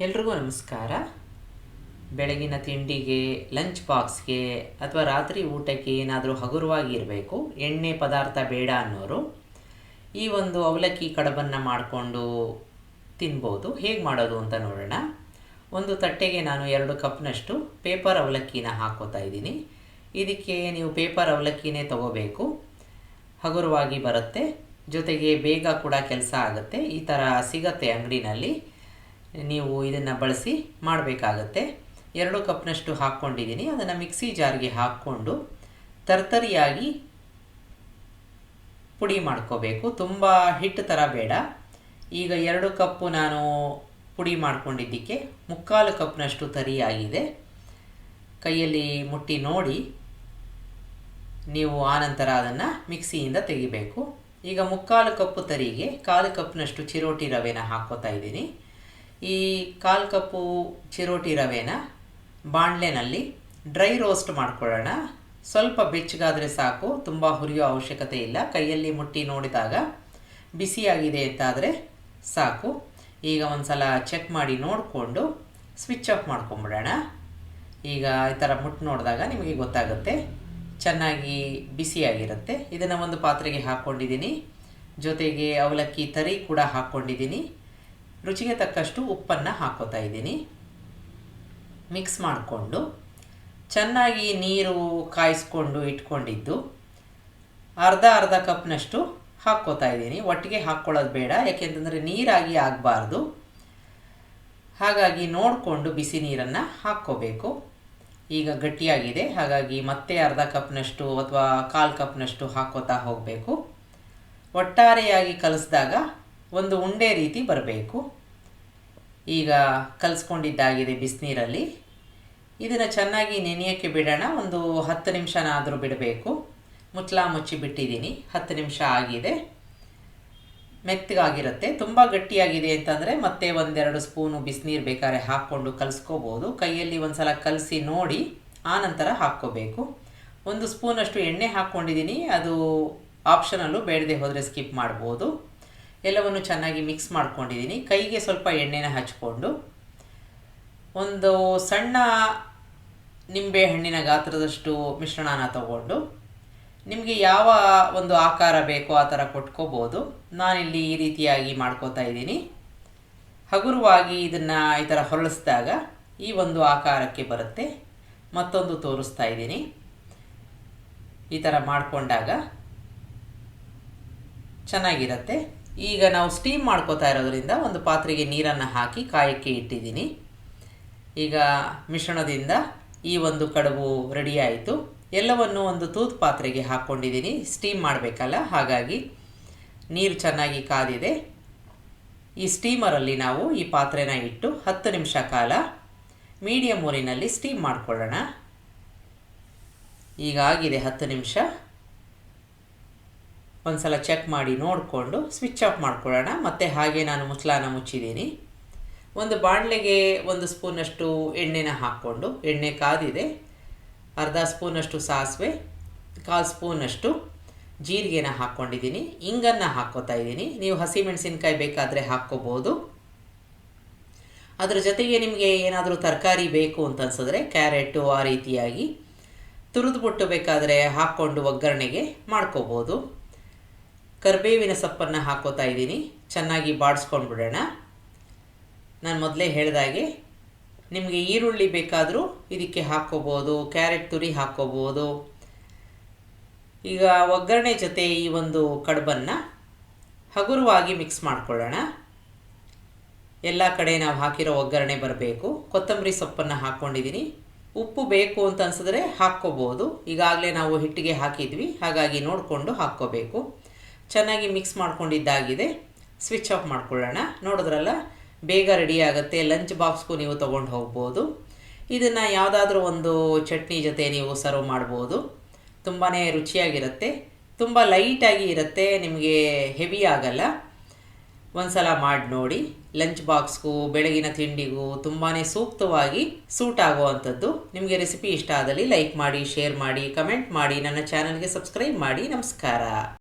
ಎಲ್ರಿಗೂ ನಮಸ್ಕಾರ. ಬೆಳಗಿನ ತಿಂಡಿಗೆ, ಲಂಚ್ ಬಾಕ್ಸ್ಗೆ ಅಥವಾ ರಾತ್ರಿ ಊಟಕ್ಕೆ ಏನಾದರೂ ಹಗುರವಾಗಿರಬೇಕು, ಎಣ್ಣೆ ಪದಾರ್ಥ ಬೇಡ ಅನ್ನೋರು ಈ ಒಂದು ಅವಲಕ್ಕಿ ಕಡಬನ್ನು ಮಾಡಿಕೊಂಡು ತಿನ್ಬೋದು. ಹೇಗೆ ಮಾಡೋದು ಅಂತ ನೋಡೋಣ. ಒಂದು ತಟ್ಟೆಗೆ ನಾನು 2 ಕಪ್ನಷ್ಟು ಪೇಪರ್ ಅವಲಕ್ಕಿನ ಹಾಕ್ಕೋತಾ ಇದ್ದೀನಿ. ಇದಕ್ಕೆ ನೀವು ಪೇಪರ್ ಅವಲಕ್ಕಿನೇ ತಗೋಬೇಕು, ಹಗುರವಾಗಿ ಬರುತ್ತೆ, ಜೊತೆಗೆ ಬೇಗ ಕೂಡ ಕೆಲಸ ಆಗುತ್ತೆ. ಈ ಥರ ಸಿಗತ್ತೆ ಅಂಗಡಿನಲ್ಲಿ, ನೀವು ಇದನ್ನು ಬಳಸಿ ಮಾಡಬೇಕಾಗತ್ತೆ. 2 ಕಪ್ನಷ್ಟು ಹಾಕ್ಕೊಂಡಿದ್ದೀನಿ. ಅದನ್ನು ಮಿಕ್ಸಿ ಜಾರ್ಗೆ ಹಾಕ್ಕೊಂಡು ತರ್ತರಿಯಾಗಿ ಪುಡಿ ಮಾಡ್ಕೋಬೇಕು, ತುಂಬ ಹಿಟ್ಟು ಥರ ಬೇಡ. ಈಗ 2 ಕಪ್ಪು ನಾನು ಪುಡಿ ಮಾಡ್ಕೊಂಡಿದ್ದಕ್ಕೆ 3/4 ಕಪ್ನಷ್ಟು ತರಿಯಾಗಿದೆ. ಕೈಯಲ್ಲಿ ಮುಟ್ಟಿ ನೋಡಿ ನೀವು ಆನಂತರ ಅದನ್ನು ಮಿಕ್ಸಿಯಿಂದ ತೆಗಿಬೇಕು. ಈಗ 3/4 ಕಪ್ಪು ತರಿಗೆ 1/4 ಕಪ್ನಷ್ಟು ಚಿರೋಟಿ ರವೆನ ಹಾಕ್ಕೋತಾ ಇದ್ದೀನಿ. ಈ 1/4 ಕಪ್ಪು ಚಿರೋಟಿ ರವೆನ ಬಾಣಲೆನಲ್ಲಿ ಡ್ರೈ ರೋಸ್ಟ್ ಮಾಡ್ಕೊಳ್ಳೋಣ. ಸ್ವಲ್ಪ ಬೆಚ್ಚಗಾದರೆ ಸಾಕು, ತುಂಬ ಹುರಿಯೋ ಅವಶ್ಯಕತೆ ಇಲ್ಲ. ಕೈಯಲ್ಲಿ ಮುಟ್ಟಿ ನೋಡಿದಾಗ ಬಿಸಿಯಾಗಿದೆ ಅಂತಾದರೆ ಸಾಕು. ಈಗ ಒಂದು ಸಲ ಚೆಕ್ ಮಾಡಿ ನೋಡಿಕೊಂಡು ಸ್ವಿಚ್ ಆಫ್ ಮಾಡ್ಕೊಂಬಿಡೋಣ. ಈಗ ಈ ಥರ ಮುಟ್ಟು ನೋಡಿದಾಗ ನಿಮಗೆ ಗೊತ್ತಾಗುತ್ತೆ, ಚೆನ್ನಾಗಿ ಬಿಸಿಯಾಗಿರುತ್ತೆ. ಇದನ್ನು ಒಂದು ಪಾತ್ರೆಗೆ ಹಾಕ್ಕೊಂಡಿದ್ದೀನಿ, ಜೊತೆಗೆ ಅವಲಕ್ಕಿ ತರಿ ಕೂಡ ಹಾಕ್ಕೊಂಡಿದ್ದೀನಿ. ರುಚಿಗೆ ತಕ್ಕಷ್ಟು ಉಪ್ಪನ್ನು ಹಾಕ್ಕೋತಾ ಇದ್ದೀನಿ. ಮಿಕ್ಸ್ ಮಾಡಿಕೊಂಡು ಚೆನ್ನಾಗಿ ನೀರು ಕಾಯಿಸ್ಕೊಂಡು ಇಟ್ಕೊಂಡಿದ್ದು ಅರ್ಧ ಕಪ್ನಷ್ಟು ಹಾಕ್ಕೋತಾ ಇದ್ದೀನಿ. ಒಟ್ಟಿಗೆ ಹಾಕ್ಕೊಳ್ಳೋದು ಬೇಡ, ಯಾಕೆಂತಂದರೆ ನೀರಾಗಿ ಆಗಬಾರ್ದು. ಹಾಗಾಗಿ ನೋಡಿಕೊಂಡು ಬಿಸಿ ನೀರನ್ನು ಹಾಕ್ಕೋಬೇಕು. ಈಗ ಗಟ್ಟಿಯಾಗಿದೆ, ಹಾಗಾಗಿ ಮತ್ತೆ ಅರ್ಧ ಕಪ್ನಷ್ಟು ಅಥವಾ 1/4 ಕಪ್ನಷ್ಟು ಹಾಕ್ಕೋತಾ ಹೋಗಬೇಕು. ಒಟ್ಟಾರೆಯಾಗಿ ಕಲಿಸಿದಾಗ ಒಂದು ಉಂಡೆ ರೀತಿ ಬರಬೇಕು. ಈಗ ಕಲಿಸ್ಕೊಂಡಿದ್ದಾಗಿದೆ ಬಿಸಿನೀರಲ್ಲಿ. ಇದನ್ನು ಚೆನ್ನಾಗಿ ನೆನೆಯೋಕ್ಕೆ ಬಿಡೋಣ. ಒಂದು 10 ನಿಮಿಷನಾದರೂ ಬಿಡಬೇಕು. ಮುಚ್ಚಿ ಬಿಟ್ಟಿದ್ದೀನಿ. 10 ನಿಮಿಷ ಆಗಿದೆ. ಮೆತ್ತಗಾಗಿರುತ್ತೆ. ತುಂಬ ಗಟ್ಟಿಯಾಗಿದೆ ಅಂತಂದರೆ ಮತ್ತೆ 1-2 ಸ್ಪೂನು ಬಿಸಿನೀರು ಬೇಕಾದ್ರೆ ಹಾಕ್ಕೊಂಡು ಕಲಿಸ್ಕೋಬೋದು. ಕೈಯಲ್ಲಿ ಒಂದು ಸಲ ಕಲಸಿ ನೋಡಿ ಆನಂತರ ಹಾಕ್ಕೋಬೇಕು. 1 ಸ್ಪೂನಷ್ಟು ಎಣ್ಣೆ ಹಾಕ್ಕೊಂಡಿದ್ದೀನಿ, ಅದು ಆಪ್ಷನಲ್ಲು, ಬೇಡದೆ ಹೋದರೆ ಸ್ಕಿಪ್ ಮಾಡ್ಬೋದು. ಎಲ್ಲವನ್ನು ಚೆನ್ನಾಗಿ ಮಿಕ್ಸ್ ಮಾಡ್ಕೊಂಡಿದ್ದೀನಿ. ಕೈಗೆ ಸ್ವಲ್ಪ ಎಣ್ಣೆನ ಹಚ್ಕೊಂಡು ಒಂದು ಸಣ್ಣ ನಿಂಬೆ ಹಣ್ಣಿನ ಗಾತ್ರದಷ್ಟು ಮಿಶ್ರಣನ ತಗೊಂಡು ನಿಮಗೆ ಯಾವ ಒಂದು ಆಕಾರ ಬೇಕೋ ಆ ಥರ ಕೊಟ್ಕೋಬೋದು. ನಾನಿಲ್ಲಿ ಈ ರೀತಿಯಾಗಿ ಮಾಡ್ಕೋತಾ ಇದ್ದೀನಿ. ಹಗುರವಾಗಿ ಇದನ್ನು ಈ ಥರ ಹೊರಳಿಸಿದಾಗ ಈ ಒಂದು ಆಕಾರಕ್ಕೆ ಬರುತ್ತೆ. ಮತ್ತೊಂದು ತೋರಿಸ್ತಾ ಇದ್ದೀನಿ. ಈ ಥರ ಮಾಡಿಕೊಂಡಾಗ ಚೆನ್ನಾಗಿರುತ್ತೆ. ಈಗ ನಾವು ಸ್ಟೀಮ್ ಮಾಡ್ಕೋತಾ ಇರೋದ್ರಿಂದ ಒಂದು ಪಾತ್ರೆಗೆ ನೀರನ್ನು ಹಾಕಿ ಕಾಯಕ್ಕೆ ಇಟ್ಟಿದ್ದೀನಿ. ಈಗ ಮಿಶ್ರಣದಿಂದ ಈ ಒಂದು ಕಡುಬು ರೆಡಿ ಆಯಿತು. ಎಲ್ಲವನ್ನು ಒಂದು ತೂತು ಪಾತ್ರೆಗೆ ಹಾಕ್ಕೊಂಡಿದ್ದೀನಿ. ಸ್ಟೀಮ್ ಮಾಡಬೇಕಲ್ಲ, ಹಾಗಾಗಿ ನೀರು ಚೆನ್ನಾಗಿ ಕಾದಿದೆ. ಈ ಸ್ಟೀಮರಲ್ಲಿ ನಾವು ಈ ಪಾತ್ರೆನ ಇಟ್ಟು 10 ನಿಮಿಷ ಕಾಲ ಮೀಡಿಯಮ್ ಊರಿನಲ್ಲಿ ಸ್ಟೀಮ್ ಮಾಡ್ಕೊಳ್ಳೋಣ. ಈಗ ಆಗಿದೆ 10 ನಿಮಿಷ. ಒಂದು ಸಲ ಚೆಕ್ ಮಾಡಿ ನೋಡಿಕೊಂಡು ಸ್ವಿಚ್ ಆಫ್ ಮಾಡ್ಕೊಳ್ಳೋಣ. ಮತ್ತು ಹಾಗೆ ನಾನು ಮುಚ್ಚಳನ ಮುಚ್ಚಿದ್ದೀನಿ. ಒಂದು ಬಾಣಲೆಗೆ 1 ಸ್ಪೂನಷ್ಟು ಎಣ್ಣೆನ ಹಾಕ್ಕೊಂಡು, ಎಣ್ಣೆ ಕಾದಿದೆ, ಅರ್ಧ ಸ್ಪೂನಷ್ಟು ಸಾಸಿವೆ, 1/4 ಸ್ಪೂನಷ್ಟು ಜೀರಿಗೆನ ಹಾಕ್ಕೊಂಡಿದ್ದೀನಿ. ಇಂಗನ್ನು ಹಾಕ್ಕೋತಾ ಇದ್ದೀನಿ. ನೀವು ಹಸಿಮೆಣಸಿನ್ಕಾಯಿ ಬೇಕಾದರೆ ಹಾಕ್ಕೋಬೋದು. ಅದರ ಜೊತೆಗೆ ನಿಮಗೆ ಏನಾದರೂ ತರಕಾರಿ ಬೇಕು ಅಂತ ಅನ್ಸಿದ್ರೆ ಕ್ಯಾರೆಟು ಆ ರೀತಿಯಾಗಿ ತುರಿದ್ಬಿಟ್ಟು ಬೇಕಾದರೆ ಹಾಕ್ಕೊಂಡು ಒಗ್ಗರಣೆಗೆ ಮಾಡ್ಕೋಬೋದು. ಕರಿಬೇವಿನ ಸೊಪ್ಪನ್ನು ಹಾಕ್ಕೋತಾ ಇದ್ದೀನಿ. ಚೆನ್ನಾಗಿ ಬಾಡಿಸ್ಕೊಂಡು ಬಿಡೋಣ. ನಾನು ಮೊದಲೇ ಹೇಳಿದಾಗೆ ನಿಮಗೆ ಈರುಳ್ಳಿ ಬೇಕಾದರೂ ಇದಕ್ಕೆ ಹಾಕ್ಕೋಬೋದು, ಕ್ಯಾರೆಟ್ ತುರಿ ಹಾಕ್ಕೋಬೋದು. ಈಗ ಒಗ್ಗರಣೆ ಜೊತೆ ಈ ಒಂದು ಕಡುಬನ್ನು ಹಗುರವಾಗಿ ಮಿಕ್ಸ್ ಮಾಡ್ಕೊಳ್ಳೋಣ. ಎಲ್ಲ ಕಡೆ ನಾವು ಹಾಕಿರೋ ಒಗ್ಗರಣೆ ಬರಬೇಕು. ಕೊತ್ತಂಬರಿ ಸೊಪ್ಪನ್ನು ಹಾಕ್ಕೊಂಡಿದ್ದೀನಿ. ಉಪ್ಪು ಬೇಕು ಅಂತ ಅನಿಸಿದ್ರೆ ಹಾಕ್ಕೋಬೋದು. ಈಗಾಗಲೇ ನಾವು ಹಿಟ್ಟಿಗೆ ಹಾಕಿದ್ವಿ, ಹಾಗಾಗಿ ನೋಡಿಕೊಂಡು ಹಾಕ್ಕೋಬೇಕು. ಚೆನ್ನಾಗಿ ಮಿಕ್ಸ್ ಮಾಡ್ಕೊಂಡಿದ್ದಾಗಿದೆ. ಸ್ವಿಚ್ ಆಫ್ ಮಾಡ್ಕೊಳ್ಳೋಣ. ನೋಡಿದ್ರಲ್ಲ, ಬೇಗ ರೆಡಿ ಆಗುತ್ತೆ. ಲಂಚ್ ಬಾಕ್ಸ್ಗೂ ನೀವು ತೊಗೊಂಡು ಹೋಗ್ಬೋದು. ಇದನ್ನು ಯಾವುದಾದ್ರೂ ಒಂದು ಚಟ್ನಿ ಜೊತೆ ನೀವು ಸರ್ವ್ ಮಾಡ್ಬೋದು. ತುಂಬಾ ರುಚಿಯಾಗಿರುತ್ತೆ. ತುಂಬ ಲೈಟಾಗಿ ಇರುತ್ತೆ, ನಿಮಗೆ ಹೆವಿ ಆಗಲ್ಲ. ಒಂದು ಸಲ ಮಾಡಿ ನೋಡಿ. ಲಂಚ್ ಬಾಕ್ಸ್ಗೂ ಬೆಳಗಿನ ತಿಂಡಿಗೂ ತುಂಬಾ ಸೂಕ್ತವಾಗಿ ಸೂಟ್ ಆಗುವಂಥದ್ದು. ನಿಮಗೆ ರೆಸಿಪಿ ಇಷ್ಟ ಆದಲ್ಲಿ ಲೈಕ್ ಮಾಡಿ, ಶೇರ್ ಮಾಡಿ, ಕಮೆಂಟ್ ಮಾಡಿ, ನನ್ನ ಚಾನಲ್ಗೆ ಸಬ್ಸ್ಕ್ರೈಬ್ ಮಾಡಿ. ನಮಸ್ಕಾರ.